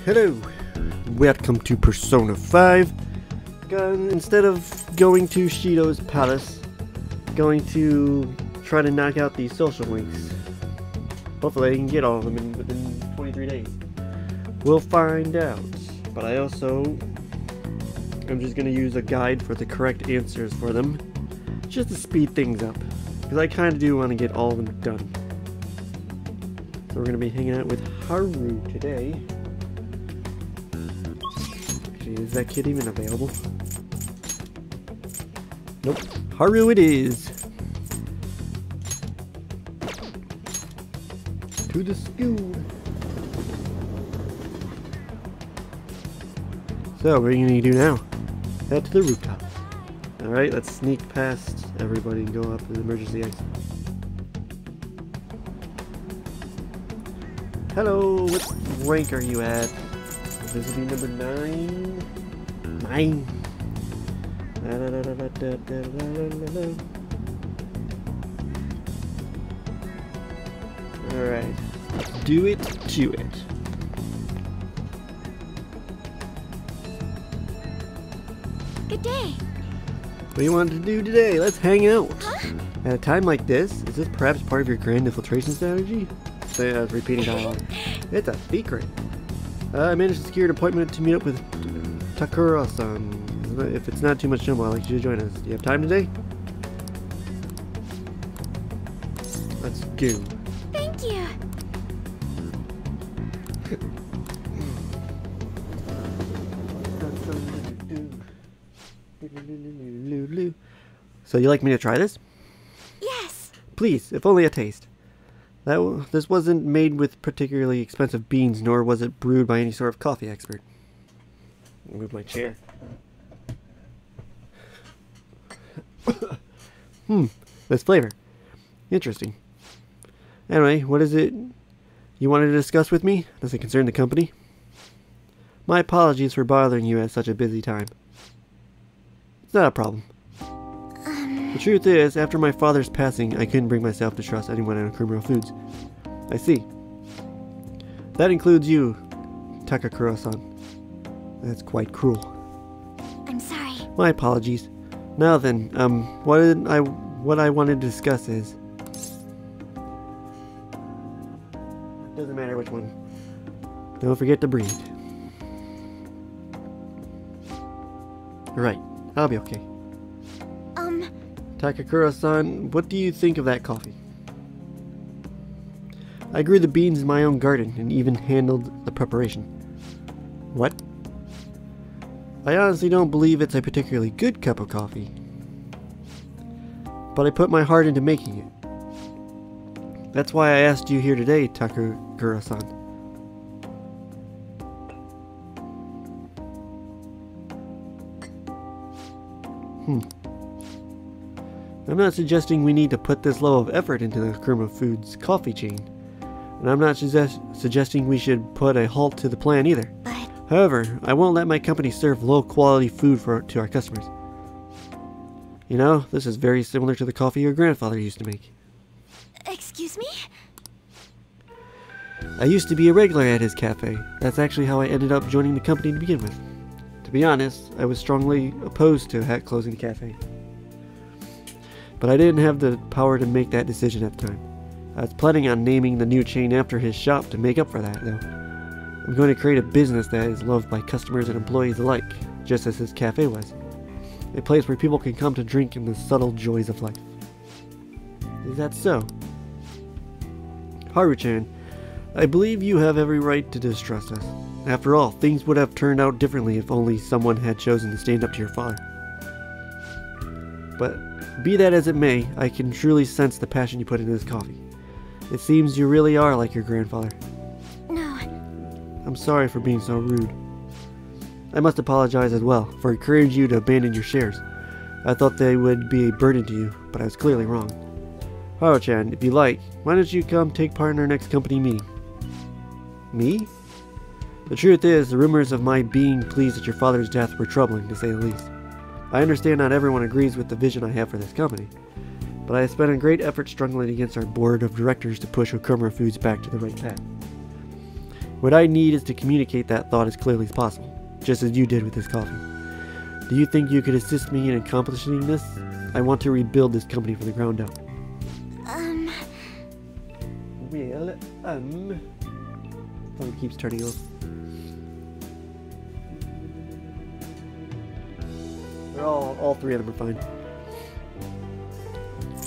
Hello, welcome to Persona 5. Instead of going to Shido's palace, going to try to knock out these social links. Hopefully I can get all of them within 23 days. We'll find out. But I'm just going to use a guide for the correct answers for them, just to speed things up. Because I kind of do want to get all of them done. So we're going to be hanging out with Haru today. Actually, is that kid even available? Nope. Haru it is. To the school. So, what are you going to do now? Head to the rooftop. Alright, let's sneak past everybody and go up to the emergency exit. Hello, what rank are you at? This will be number 9. 9. Alright, do it to it. Good day. What do you want to do today? Let's hang out. Huh? At a time like this, is this perhaps part of your grand infiltration strategy? Repeating dialogue. It's a secret. I managed to secure an appointment to meet up with Takura-san. If it's not too much trouble, I'd like you to join us. Do you have time today? Let's go. Thank you. So you like me to try this? Yes. Please, if only a taste. This wasn't made with particularly expensive beans, nor was it brewed by any sort of coffee expert. I'll move my chair. This flavor. Interesting. Anyway, what is it you wanted to discuss with me? Does it concern the company? My apologies for bothering you at such a busy time. It's not a problem. The truth is, after my father's passing, I couldn't bring myself to trust anyone at Okumura Foods. I see. That includes you, Takakura-san. That's quite cruel. I'm sorry. My apologies. Now then, what I wanted to discuss is... Doesn't matter which one. Don't forget to breathe. Right, I'll be okay. Takakura-san, what do you think of that coffee? I grew the beans in my own garden and even handled the preparation. What? I honestly don't believe it's a particularly good cup of coffee. But I put my heart into making it. That's why I asked you here today, Takakura-san. I'm not suggesting we need to put this level of effort into the Okumura Foods coffee chain. And I'm not suggesting we should put a halt to the plan either. But... However, I won't let my company serve low-quality food to our customers. You know, this is very similar to the coffee your grandfather used to make. Excuse me? I used to be a regular at his cafe. That's actually how I ended up joining the company to begin with. To be honest, I was strongly opposed to closing the cafe. But I didn't have the power to make that decision at the time. I was planning on naming the new chain after his shop to make up for that, though. I'm going to create a business that is loved by customers and employees alike, just as his cafe was. A place where people can come to drink in the subtle joys of life. Is that so? Haru-chan, I believe you have every right to distrust us. After all, things would have turned out differently if only someone had chosen to stand up to your father. But be that as it may, I can truly sense the passion you put into this coffee. It seems you really are like your grandfather. No. I'm sorry for being so rude. I must apologize as well for encouraging you to abandon your shares. I thought they would be a burden to you, but I was clearly wrong. Haru-chan, if you like, why don't you come take part in our next company meeting? Me? The truth is, the rumors of my being pleased at your father's death were troubling, to say the least. I understand not everyone agrees with the vision I have for this company, but I have spent a great effort struggling against our board of directors to push Okumura Foods back to the right path. What I need is to communicate that thought as clearly as possible, just as you did with this coffee. Do you think you could assist me in accomplishing this? I want to rebuild this company from the ground up. Phone keeps turning off. They're all three of them are fine.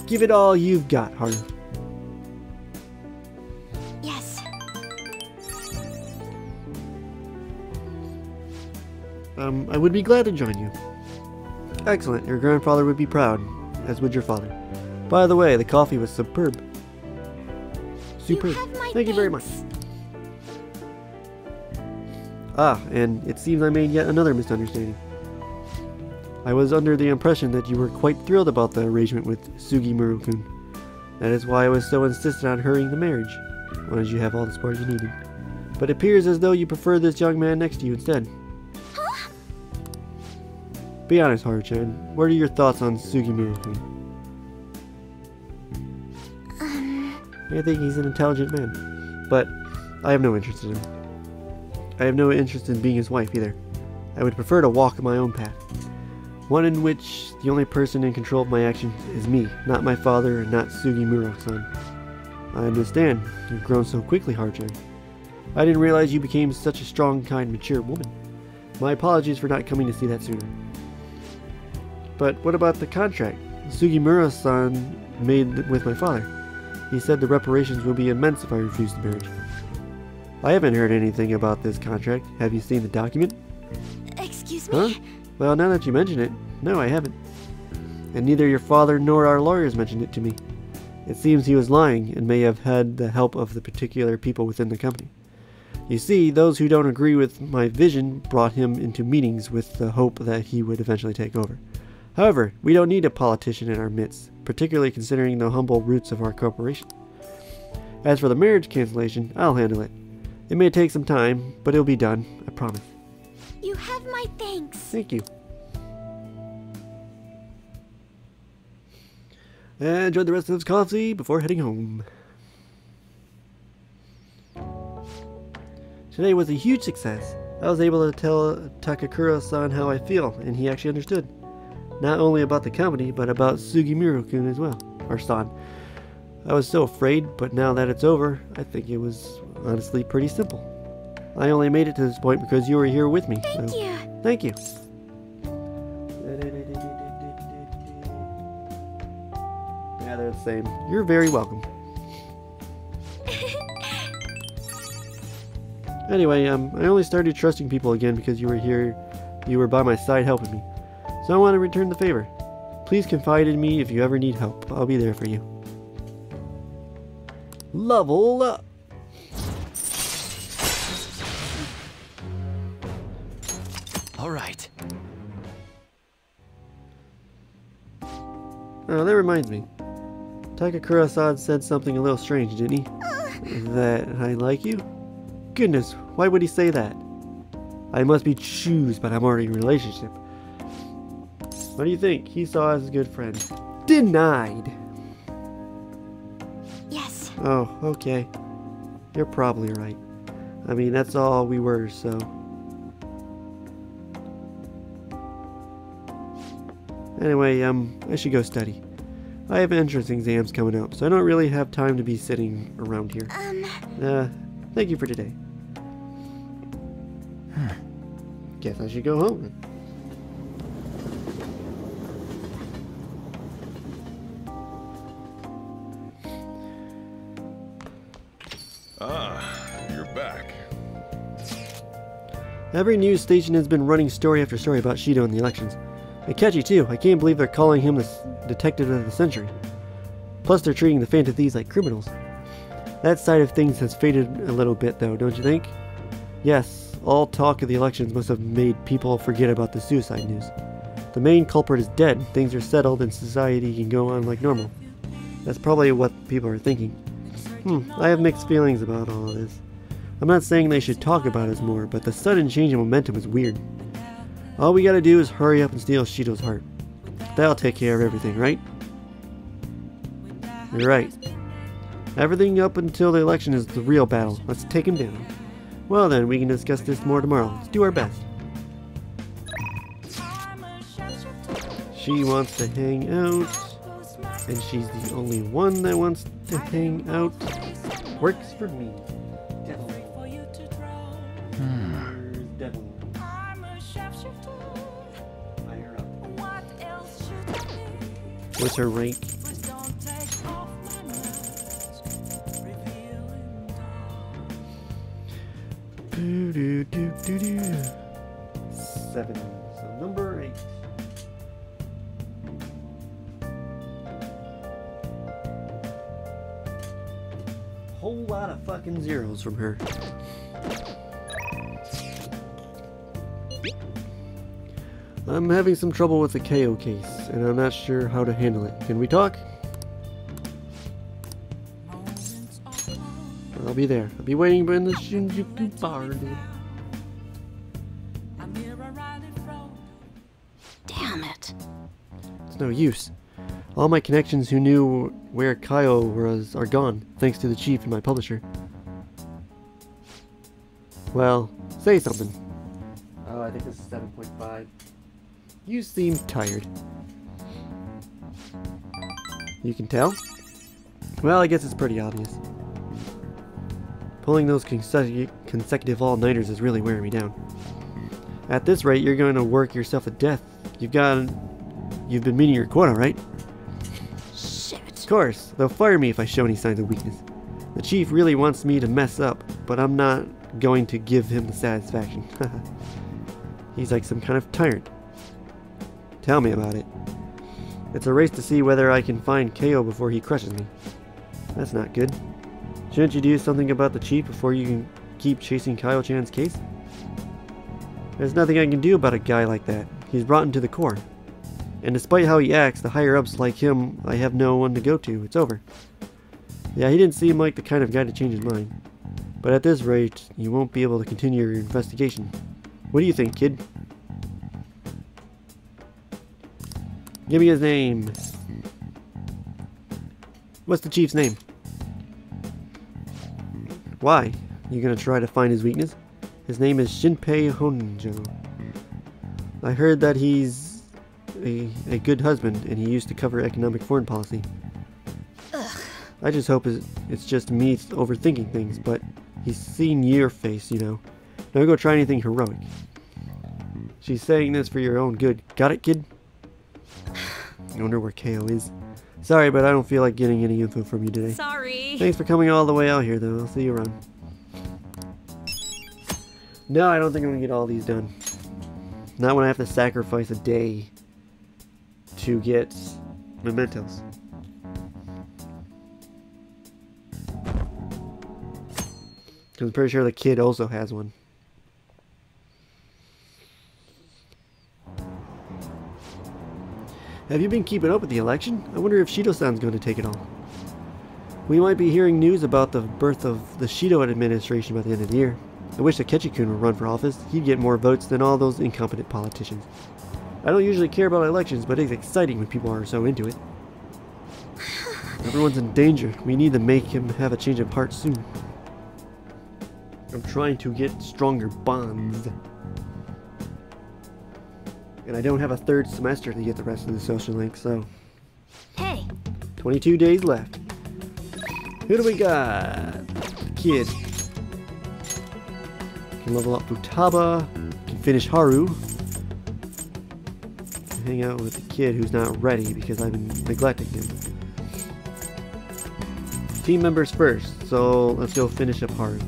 Give it all you've got, Haru. Yes. I would be glad to join you. Excellent. Your grandfather would be proud, as would your father. By the way, the coffee was superb. Superb. Thank you very much. Ah, and it seems I made yet another misunderstanding. I was under the impression that you were quite thrilled about the arrangement with Sugimuro-kun. That is why I was so insistent on hurrying the marriage. Wanted you to have all the support you needed. But it appears as though you prefer this young man next to you instead. Huh? Be honest, Haru-chan. What are your thoughts on Sugimuro-kun? I think he's an intelligent man, but I have no interest in him. I have no interest in being his wife either. I would prefer to walk my own path. One in which the only person in control of my actions is me, not my father and not Sugimuro-san. I understand. You've grown so quickly, Haru-chan. I didn't realize you became such a strong, kind, mature woman. My apologies for not coming to see that sooner. But what about the contract Sugimuro-san made with my father? He said the reparations will be immense if I refuse the marriage. I haven't heard anything about this contract. Have you seen the document? Excuse me? Huh? Well, now that you mention it, no, I haven't. And neither your father nor our lawyers mentioned it to me. It seems he was lying and may have had the help of the particular people within the company. You see, those who don't agree with my vision brought him into meetings with the hope that he would eventually take over. However, we don't need a politician in our midst, particularly considering the humble roots of our corporation. As for the marriage cancellation, I'll handle it. It may take some time, but it'll be done, I promise. You have my thanks. Thank you. And enjoy the rest of this coffee before heading home. Today was a huge success. I was able to tell Takakura-san how I feel, and he actually understood. Not only about the company, but about Sugimuro-kun as well, or san. I was so afraid, but now that it's over, I think it was honestly pretty simple. I only made it to this point because you were here with me. Thank you. Thank you. Yeah, they're the same. You're very welcome. Anyway, I only started trusting people again because you were here. You were by my side helping me. So I want to return the favor. Please confide in me if you ever need help. I'll be there for you. Level up! Alright. Oh, that reminds me. Takakura-san said something a little strange, didn't he? That I like you? Goodness, why would he say that? I must be choosed, but I'm already in a relationship. What do you think? He saw us as good friends. Denied! Yes. Oh, okay. You're probably right. I mean, that's all we were, so... Anyway, I should go study. I have entrance exams coming up, so I don't really have time to be sitting around here. Thank you for today. Guess I should go home. You're back. Every news station has been running story after story about Shido in the elections. And catchy too. I can't believe they're calling him the detective of the century. Plus they're treating the Phantom Thieves like criminals. That side of things has faded a little bit though, don't you think? Yes, all talk of the elections must have made people forget about the suicide news. The main culprit is dead, things are settled, and society can go on like normal. That's probably what people are thinking. I have mixed feelings about all of this. I'm not saying they should talk about us more, but the sudden change in momentum is weird. All we gotta do is hurry up and steal Shido's heart. That'll take care of everything, right? You're right. Everything up until the election is the real battle. Let's take him down. Well then, we can discuss this more tomorrow. Let's do our best. She wants to hang out, and she's the only one that wants to hang out. Works for me. Devil. Devil. Fire up. What's her rank? Do, do, do, do, do. 7. So number 8. Whole lot of fucking zeros from her. I'm having some trouble with the KO case, and I'm not sure how to handle it. Can we talk? I'll be there. I'll be waiting in the Shinjuku bar, dude. Damn it. It's no use. All my connections who knew where Kaio was are gone, thanks to the chief and my publisher. Well, say something. Oh, I think this is 7.5. You seem tired. You can tell? Well, I guess it's pretty obvious. Pulling those consecutive all-nighters is really wearing me down. At this rate, you're going to work yourself to death. You've been meeting your quota, right? Shit. Of course, they'll fire me if I show any signs of weakness. The chief really wants me to mess up, but I'm not going to give him the satisfaction. He's like some kind of tyrant. Tell me about it. It's a race to see whether I can find KO before he crushes me. That's not good. Shouldn't you do something about the chief before you can keep chasing Kaio-chan's case? There's nothing I can do about a guy like that. He's rotten to the core. And despite how he acts, the higher-ups like him, I have no one to go to. It's over. Yeah, he didn't seem like the kind of guy to change his mind. But at this rate, you won't be able to continue your investigation. What do you think, kid? Give me his name. What's the chief's name? Why? You gonna try to find his weakness? His name is Shinpei Honjo. I heard that he's a good husband and he used to cover economic foreign policy. Ugh. I just hope it's just me overthinking things, but he's seen your face, you know. Don't go try anything heroic. She's saying this for your own good. Got it, kid? I wonder where KO is. Sorry, but I don't feel like getting any info from you today. Sorry. Thanks for coming all the way out here, though. I'll see you around. No, I don't think I'm gonna get all these done. Not when I have to sacrifice a day to get mementos. I'm pretty sure the kid also has one. Have you been keeping up with the election? I wonder if Shido-san's going to take it all. We might be hearing news about the birth of the Shido administration by the end of the year. I wish Takechi-kun would run for office. He'd get more votes than all those incompetent politicians. I don't usually care about elections, but it's exciting when people are so into it. Everyone's in danger. We need to make him have a change of heart soon. I'm trying to get stronger bonds. And I don't have a third semester to get the rest of the social links, so... Hey. 22 days left. Who do we got? Kid. Can level up Futaba. Can finish Haru. Can hang out with the kid who's not ready because I've been neglecting him. Team members first, so let's go finish up Haru.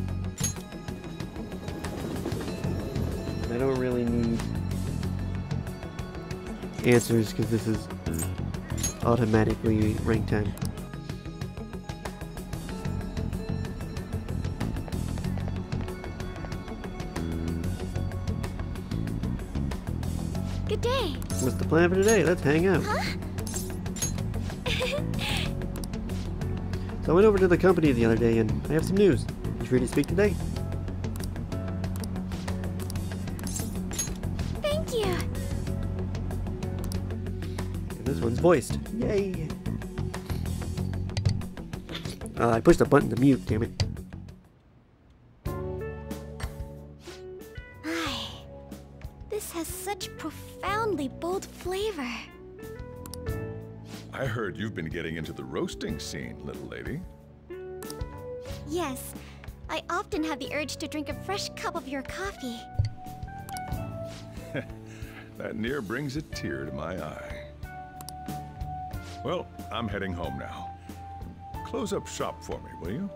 I don't really need answers because this is automatically rank 10. Good day. What's the plan for today? Let's hang out. Huh? So I went over to the company the other day and I have some news. You free to speak today? Thank you. And this one's voiced. Yay! I pushed a button to mute, damn it. This has such profoundly bold flavor. I heard you've been getting into the roasting scene, little lady. Yes, I often have the urge to drink a fresh cup of your coffee. That near brings a tear to my eye. Well, I'm heading home now. Close up shop for me, will you?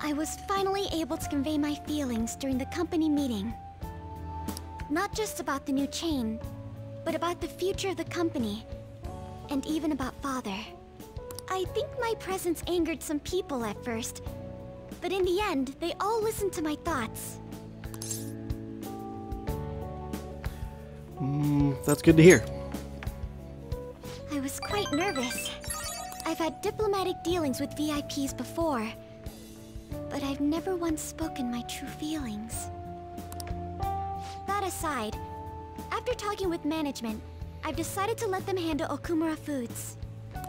I was finally able to convey my feelings during the company meeting. Not just about the new chain, but about the future of the company, and even about Father. I think my presence angered some people at first, but in the end, they all listened to my thoughts. That's good to hear. I was quite nervous. I've had diplomatic dealings with VIPs before, but I've never once spoken my true feelings. That aside, after talking with management, I've decided to let them handle Okumura Foods.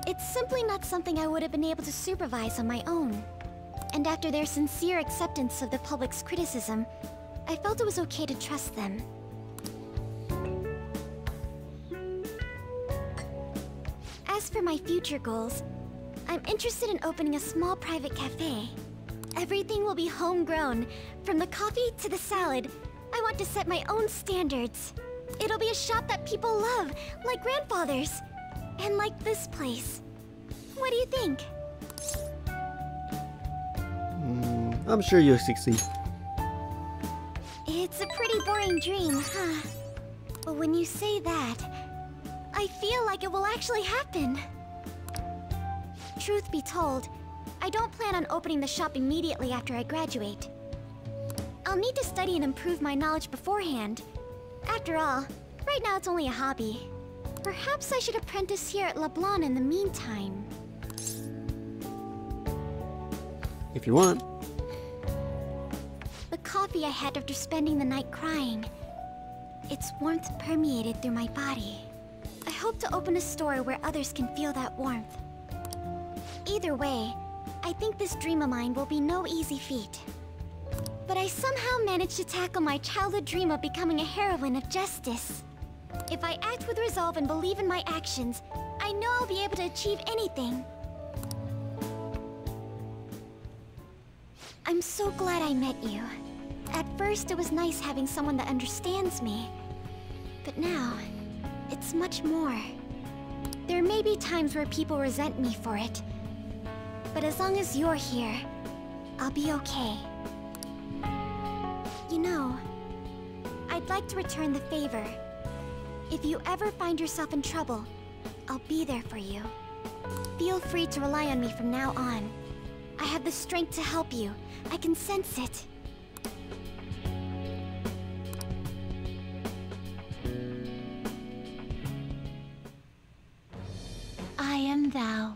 It's simply not something I would have been able to supervise on my own. And after their sincere acceptance of the public's criticism, I felt it was okay to trust them. As for my future goals, I'm interested in opening a small private cafe. Everything will be homegrown, from the coffee to the salad. I want to set my own standards. It'll be a shop that people love, like grandfather's, and like this place. What do you think? I'm sure you'll succeed. It's a pretty boring dream, huh? But when you say that, I feel like it will actually happen. Truth be told, I don't plan on opening the shop immediately after I graduate. I'll need to study and improve my knowledge beforehand. After all, right now it's only a hobby. Perhaps I should apprentice here at LeBlanc in the meantime. If you want. The coffee I had after spending the night crying. Its warmth permeated through my body. I hope to open a store where others can feel that warmth. Either way, I think this dream of mine will be no easy feat. But I somehow managed to tackle my childhood dream of becoming a heroine of justice. If I act with resolve and believe in my actions, I know I'll be able to achieve anything. I'm so glad I met you. At first, it was nice having someone that understands me. But now, it's much more. There may be times where people resent me for it. But as long as you're here, I'll be okay. You know, I'd like to return the favor. If you ever find yourself in trouble, I'll be there for you. Feel free to rely on me from now on. I have the strength to help you. I can sense it. I am thou.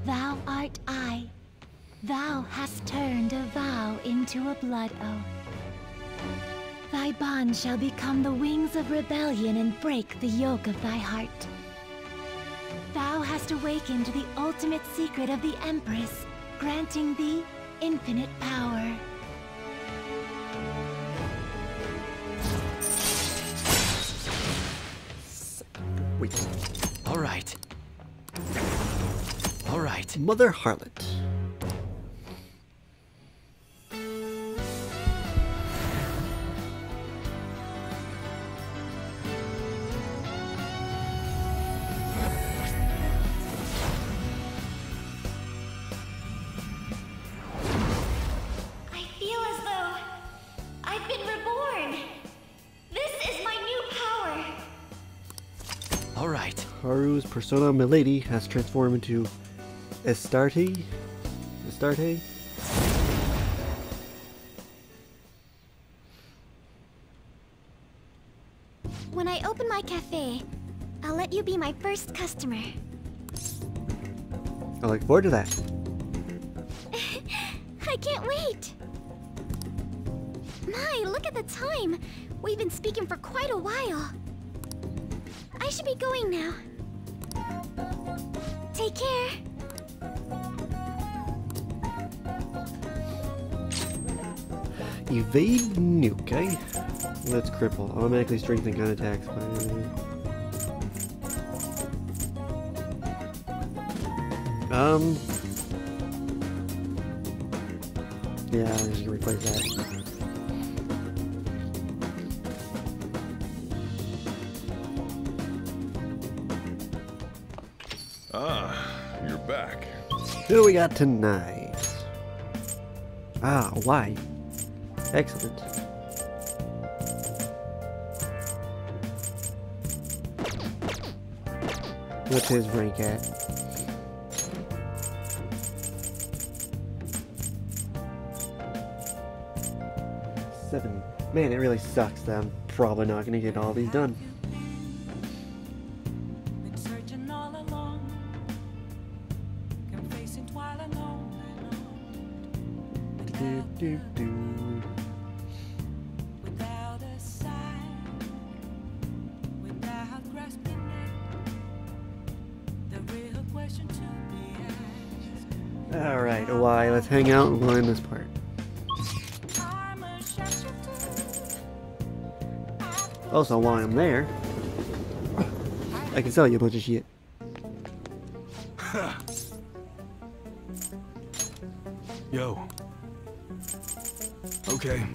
Thou art I. Thou hast turned a vow into a blood oath. Thy bond shall become the wings of rebellion and break the yoke of thy heart. Thou hast awakened the ultimate secret of the Empress, granting thee infinite power. Wait. All right. All right. Mother Harlot. I feel as though I've been reborn. This is my new power. All right. Haru's persona Milady has transformed into Astarte? Astarte? When I open my cafe, I'll let you be my first customer. I look forward to that. I can't wait! My, look at the time! We've been speaking for quite a while. I should be going now. Take care. Evade nuke, eh? Let's cripple. Automatically strengthen gun attacks. Yeah, I'm just gonna replace that. Ah, you're back. Who do we got tonight? Ah, why? Excellent. What's his rank at? Seven. Man, it really sucks that I'm probably not gonna get all these done. Been searching all along, confessing while alone without a sign, without grasping it. The real question to be asked. Alright, why? Let's hang out and learn this part. I'm a shasha Also, while I'm there, I can sell you a bunch of shit. Yo. Okay.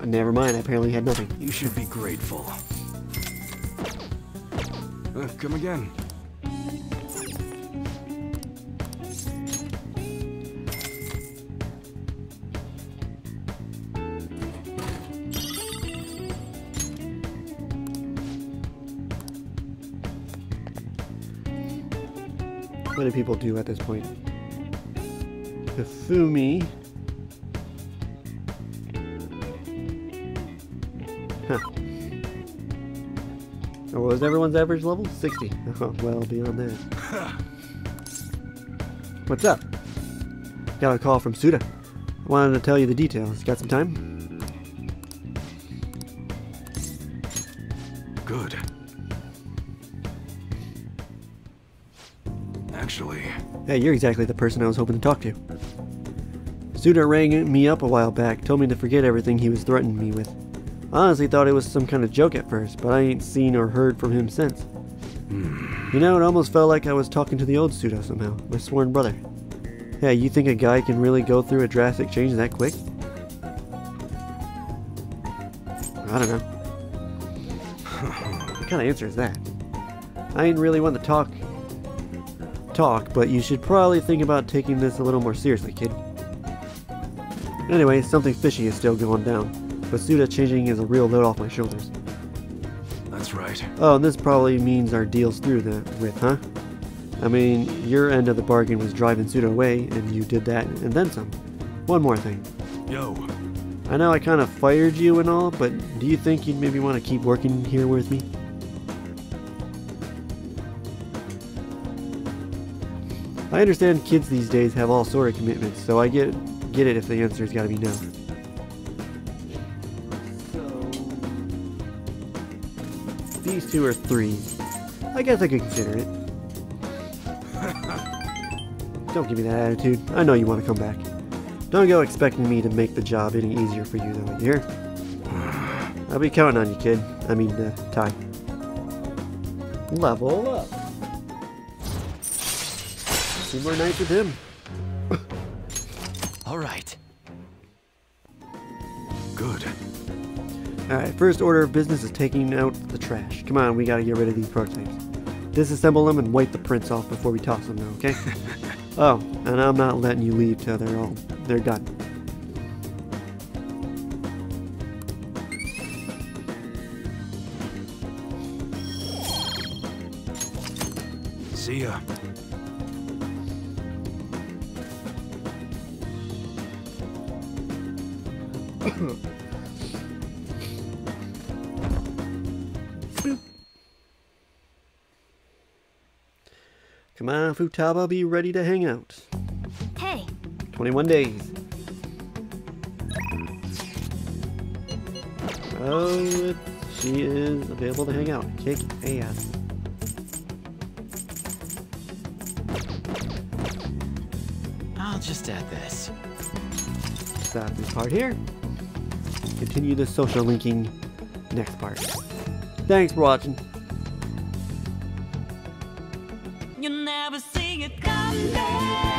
Never mind, I apparently had nothing. You should be grateful. Come again. What do people do at this point? Hifumi. Huh. Oh, what was everyone's average level? 60. Oh, well, beyond that. What's up? Got a call from Suda. I wanted to tell you the details. Got some time? Good. Actually, Hey, you're exactly the person I was hoping to talk to. Suda rang me up a while back, told me to forget everything he was threatening me with. I honestly thought it was some kind of joke at first, but I ain't seen or heard from him since. You know, it almost felt like I was talking to the old Suda somehow, my sworn brother. Hey, you think a guy can really go through a drastic change that quick? I don't know. What kind of answer is that? I ain't really one to talk, but you should probably think about taking this a little more seriously, kid. Anyway, something fishy is still going down, but Suda changing is a real load off my shoulders. that's right. Oh, and this probably means our deal's through with, huh? I mean, your end of the bargain was driving Suda away, and you did that, and then some. One more thing. Yo. I know I kind of fired you and all, but do you think you'd maybe want to keep working here with me? I understand kids these days have all sort of commitments, so I get it if the answer's gotta be no. So, these two are threes. I guess I could consider it. Don't give me that attitude. I know you want to come back. Don't go expecting me to make the job any easier for you, though, you hear? I'll be counting on you, kid. I mean, Ty. Level up. 2 more nights with him. All right. Good. Alright, first order of business is taking out the trash. Come on, we gotta get rid of these prototypes. Disassemble them and wipe the prints off before we toss them, though, okay? Oh, and I'm not letting you leave till they're done. See ya. Come on, Futaba, be ready to hang out. Hey, 21 days. Oh, she is available to hang out. Kick ass. I'll just add this. Stop this part here. continue the social linking next part. Thanks for watching. You never see it coming.